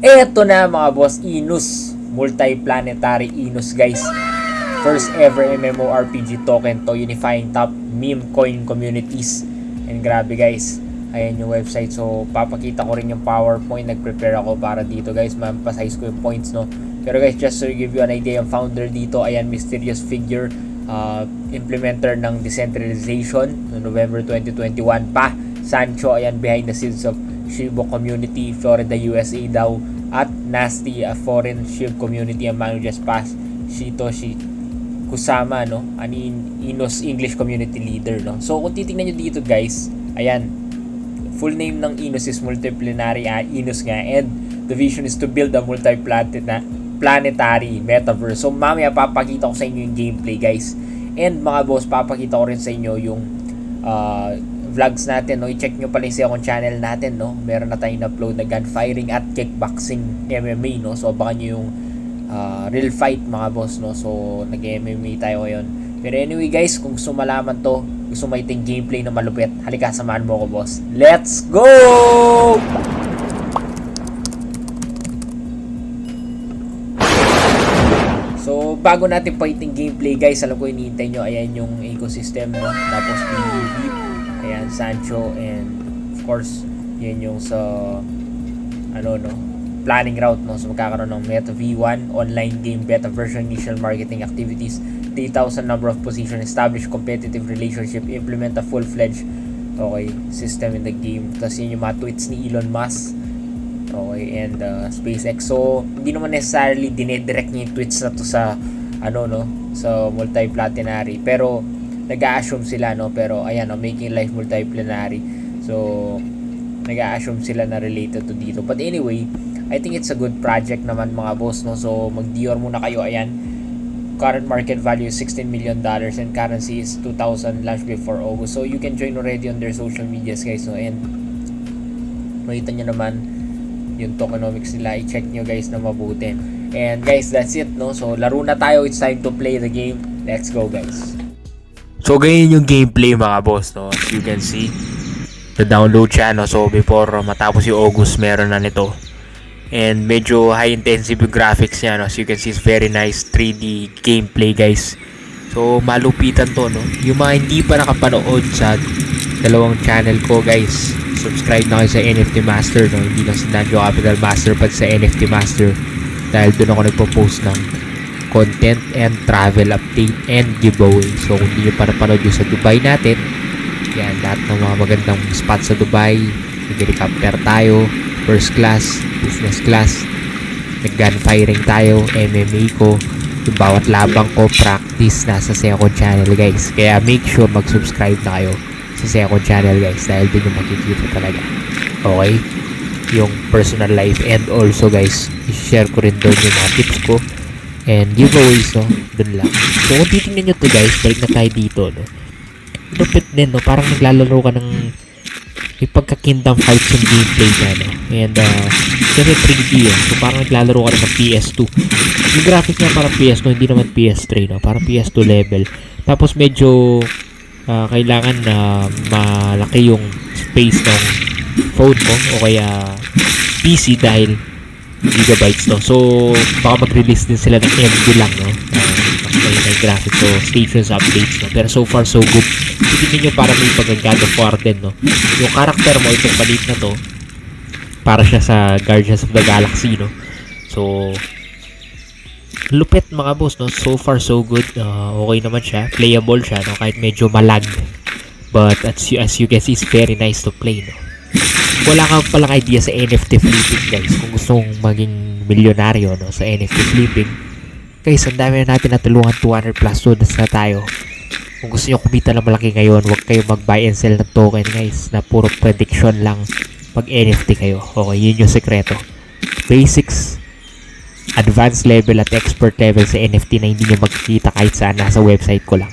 Eto na mga boss, Inus. Multiplanetary Inus guys. First ever MMORPG token to unifying top meme coin communities. And grabe guys, ayan yung website. So papakita ko rin yung PowerPoint. Nag-prepare ako para dito guys. Ma-emphasize ko yung points no. Pero guys, just to give you an idea, yung founder dito, ayan, mysterious figure, implementer ng decentralization no, November 2021 pa. Sancho, ayan, behind the scenes of Shibo community, Florida, USA daw. At Nasty, a foreign Shiv community ang manages past Shitoshi Kusama, no? Inos English community leader, no? So, kung titingnan nyo dito, guys, ayan, full name ng Inos is Multiplanetary Inos nga, and the vision is to build a multiplanetary metaverse. So, mamaya papakita ko sa inyo yung gameplay, guys. And, mga boss, papakita ko rin sa inyo yung vlogs natin, no? I-check nyo pala yung akong channel natin, no? Meron na tayong upload na gunfiring at kickboxing MMA, no? So abangan nyo yung real fight, mga boss, no? So nag-MMA tayo ngayon. Pero anyway guys, kung gusto malaman to, gusto mo iting gameplay na malupit, halika, samahan mo ako, boss. Let's go! So bago natin pa iting gameplay guys, alam ko hinihintay nyo, ayan yung ecosystem, no? Tapos PvP, ayan, Sancho, and of course, yan yung sa planning route, no? So magkakaroon ng Meta V1 online game beta version, initial marketing activities, 3,000 number of position, establish competitive relationship, implement a full-fledged system in the game. Tapos yun yung mga tweets ni Elon Musk, and SpaceX. So hindi naman necessarily dinedirect niya yung tweets na to sa sa multiplanetary, pero nag-a-assume sila, no? Pero ayan, no, making life multiplanetary. So nag-a-assume sila na related to dito. But anyway, I think it's a good project naman, mga boss, no? So mag-Dior muna kayo. Ayan, current market value is $16 million and currency is 2,000 launch before August. So you can join already on their social medias, guys, no? And makita nyo naman yung tokenomics nila. I-check nyo guys na mabuti. And guys, that's it, no? So laro na tayo. It's time to play the game. Let's go, guys. So ganyan yung gameplay, mga boss, no? As you can see, the download siya, no? So before matapos yung August, meron na nito. And medyo high intensive yung graphics niya, no? As you can see, it's very nice 3D gameplay, guys. So malupitan to, no? Yung mga hindi pa nakapanood sa dalawang channel ko, guys, subscribe na kayo sa NFT Master, no? Hindi lang sa Danjo Capital Master, pati sa NFT Master, dahil doon ako nagpo-post ng content and travel update and giveaway. So kung hindi nyo pa napanood yung sa Dubai natin, yan, lahat ng mga magandang spots sa Dubai, nag-helicopter tayo, first class, business class, nag-gunfiring tayo, MMA ko, yung bawat labang ko, practice, nasa second channel, guys. Kaya make sure mag-subscribe na kayo sa second channel, guys, dahil din yung makikita talaga. Okay? Yung personal life, and also, guys, i-share ko rin doon yung mga tips ko and giveaways, no? Dun lang. So kung titingnan nyo to, guys, balik na tayo dito, no? Lupit din, no? Parang naglalaro ka ng may pagka-Kingdom Hearts yung gameplay na, no? And kasi 3D yun. So parang naglalaro ka rin ng PS2. Yung graphics niya parang PS2, hindi naman PS3, no? Parang PS2 level. Tapos medyo kailangan na malaki yung space ng phone mo o kaya PC dahil gigabytes, no? So baka mag-release din sila ng MD lang, no? May graphics, so stay tuned sa updates, no? Pero so far so good. Tingnan nyo, para may pag-God of War din, no? Yung character mo, itong palit na to, para siya sa Guardians of the Galaxy, no? So lupit, mga boss, no? So far so good. Okay naman siya, playable siya, no? Kahit medyo malag, but as you can see, it's very nice to play, no? Wala kang palang idea sa NFT flipping, guys. Kung gusto mong maging milyonaryo, no, sa NFT flipping, guys, ang dami na natin natulungan, 200 plus students na tayo. Kung gusto nyo kumita na malaki ngayon, huwag kayo mag-buy and sell ng token, guys, na puro prediction lang. Pag NFT kayo, okay, yun yung sekreto. Basics, advanced level at expert level sa NFT na hindi nyo magkikita kahit saan, nasa website ko lang.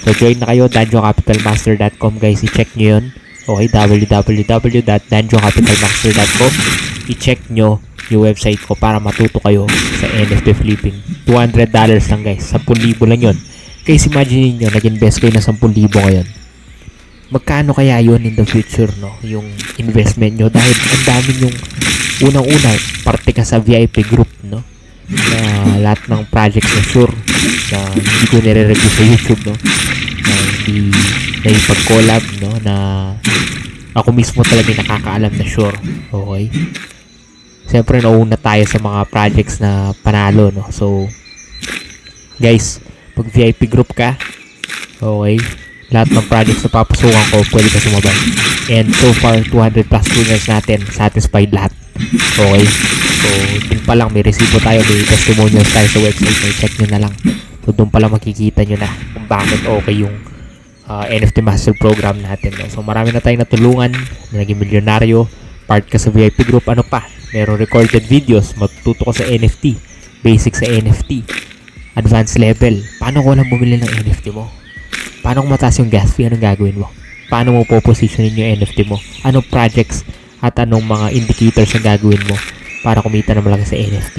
So join na kayo, danjocapitalmaster.com, guys, i-check nyo yun. Okay, www.danjocapitalmaster.com. I-check nyo yung website ko para matuto kayo sa NFT flipping. $200 lang, guys. 10,000 lang yun. Guys, imagine nyo, nag-invest kayo na 10,000 ngayon. Magkano kaya yun in the future, no? Yung investment nyo. Dahil ang dami yung unang-una, parte ka sa VIP group, no? Na lahat ng projects na sure na hindi ko nire-review sa YouTube, no? Na hindi na ipag-collab, no? Na ako mismo talaga nakakaalam na sure. Okay? Siyempre, nauna tayo sa mga projects na panalo, no? So, guys, pag VIP group ka, okay, lahat ng projects na papasukan ko, pwede ka sumabay. And so far, 200 plus students natin, satisfied lahat. Okay? So, dun pa lang, may resibo tayo, may testimonials tayo sa website, may check nyo na lang. So, dun pa lang makikita nyo na kung bakit okay yung NFT Master Program natin. No? So, marami na tayong natulungan, naging milyonaryo, part ka sa VIP group, ano pa? Meron recorded videos, matututo ko sa NFT, basic sa NFT, advanced level. Paano ko lang bumili ng NFT mo? Paano kung mataas yung gas fee? Anong gagawin mo? Paano mo po-positionin yung NFT mo? Anong projects at anong mga indicators ang gagawin mo para kumita na malaki sa NFT?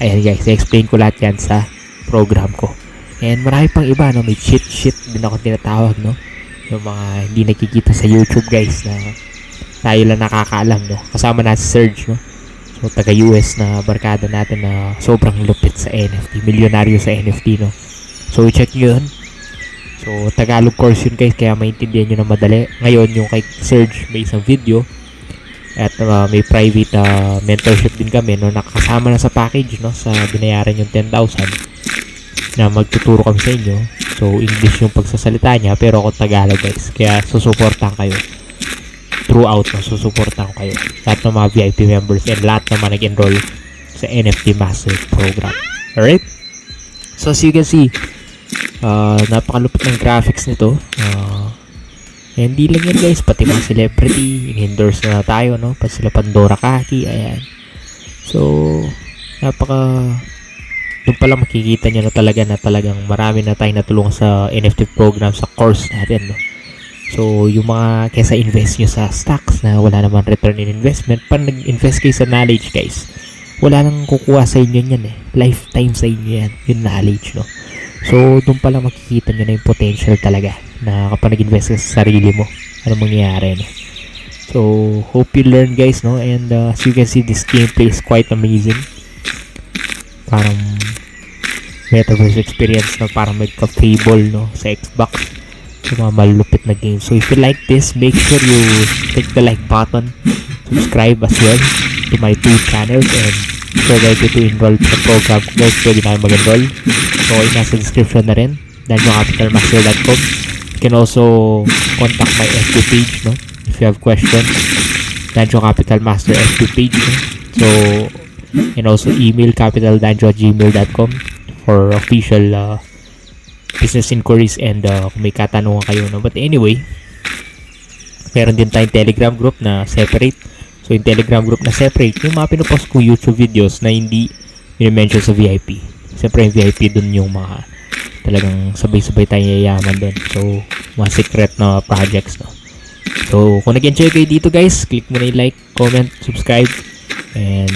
Ayan guys, i-explain ko lahat yan sa program ko. And marami pang iba, no? May cheat sheet din ako tinatawag, no? Yung mga hindi nakikita sa YouTube guys na tayo lang nakakaalam, no? Kasama na si Serge, no? So, taga-US na barkada natin na sobrang lupit sa NFT. Milyonaryo sa NFT, no? So, i-check nyo yun. So, Tagalog course yun guys, kaya maintindihan nyo na madali. Ngayon, yung kay Serge, may isang video. At may private mentorship din kami, no? Nakasama na sa package, no? Sa binayaran yung 10,000 na magtuturo kami sa inyo. So, English yung pagsasalita niya, pero ako Tagalog guys. Kaya, susuportahan kayo. Throughout, no? Susuportahan ko kayo. Lahat ng mga VIP members and lahat naman nag-enroll sa NFT Master Program. Alright? So, as you can see, napakalupit ng graphics nito. Hindi lang yan guys, pati mga celebrity, in-endorse na tayo, no? Pati sila Pandora Kaki, ayan. So, doon pala makikita nyo na talagang marami na tayong natulungan sa NFT program, sa course natin, no? So, yung mga kesa invest nyo sa stocks na wala naman return in investment, pag nag-invest kayo sa knowledge guys, wala nang kukuha sa inyo yan eh. Lifetime sa inyo yan, yung knowledge, no? So, doon pala makikita nyo na yung potential talaga na kapag nag-invest ka sa sarili mo, ano mangyayari, no? So, hope you learn guys, no? And as you can see, this gameplay is quite amazing. Parang metaverse experience na parang magka-Fable, no? Sa Xbox. So, mga malulupit na games. So, if you like this, make sure you click the like button, subscribe as well to my 2 channels, and if you're ready to enroll sa program, guys, pwede na mag-enroll. So, ay nasa description na rin, danjocapitalmaster.com. You can also contact my FB page, no? If you have questions, Danjo Capital Master FB page, no? So, and also email capitaldanjo@gmail.com for official business inquiries and kung may katanungan kayo, no? But anyway, meron din tayong Telegram group na separate. So, yung Telegram group na separate, yung mga pinupost kong YouTube videos na hindi minimension sa VIP. Siyempre, yung VIP dun yung mga talagang sabay-sabay tayong yayaman dun. So, mga secret na projects, no? So, kung nag-enjoy kayo dito guys, click mo na yung like, comment, subscribe, and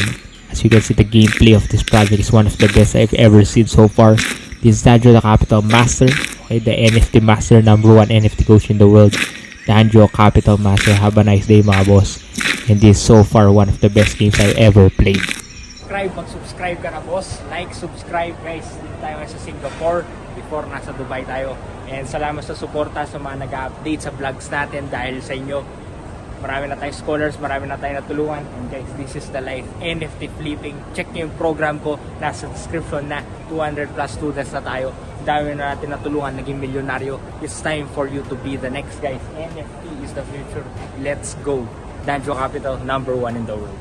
as you can see, the gameplay of this project is one of the best I've ever seen so far. This is Danjo the Capital Master, okay, the NFT Master, #1 NFT coach in the world. Danjo Capital Master. Have a nice day mga boss. And this is so far one of the best games I've ever played. Mag-subscribe ka na boss. Like, subscribe guys. Dito tayo sa Singapore. Before nasa Dubai tayo. And salamat sa suporta sa mga nag-update sa vlogs natin dahil sa inyo. Marami na tayong scholars, marami na tayong natulungan. And guys, this is the life. NFT flipping. Check nyo yung program ko. Nasa description na 200 plus students na tayo. Dami na natin natulungan, naging milyonaryo. It's time for you to be the next guys. NFT is the future. Let's go. Danjo Capital, #1 in the world.